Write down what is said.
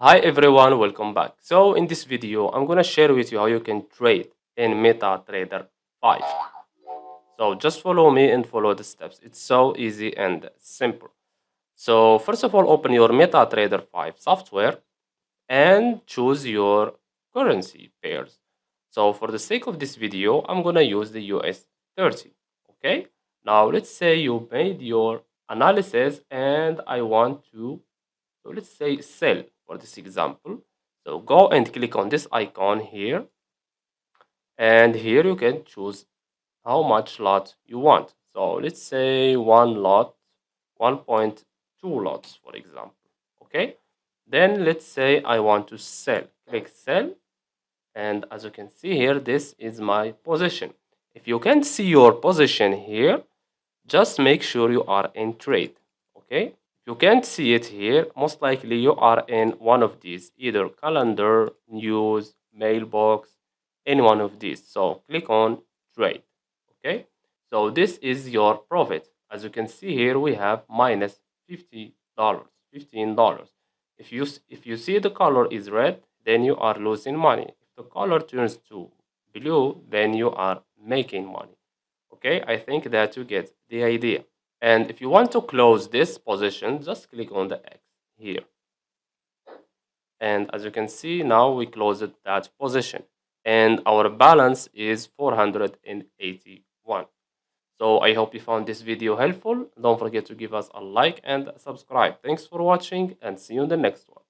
Hi everyone, welcome back. So in this video, I'm gonna share with you how you can trade in MetaTrader 5. So just follow me and follow the steps. It's so easy and simple. So first of all, open your MetaTrader 5 software and choose your currency pairs. So for the sake of this video, I'm gonna use the US 30. Okay. Now let's say you made your analysis and I want to so let's say sell for this example. So go and click on this icon here, and here you can choose how much lot you want. So let's say one lot, 1.2 lots, for example. Okay. Then let's say I want to sell. Click sell, and as you can see here, this is my position. If you can see your position here, just make sure you are in trade. Okay. You can't see it here, most likely you are in one of these, either calendar, news, mailbox, any one of these. So click on trade. Okay. So this is your profit. As you can see here, we have minus $50, $15. If you see the color is red, then you are losing money. If the color turns to blue, then you are making money. Okay, I think that you get the idea. And if you want to close this position, just click on the X here. And as you can see, now we closed that position. And our balance is 481. So I hope you found this video helpful. Don't forget to give us a like and subscribe. Thanks for watching and see you in the next one.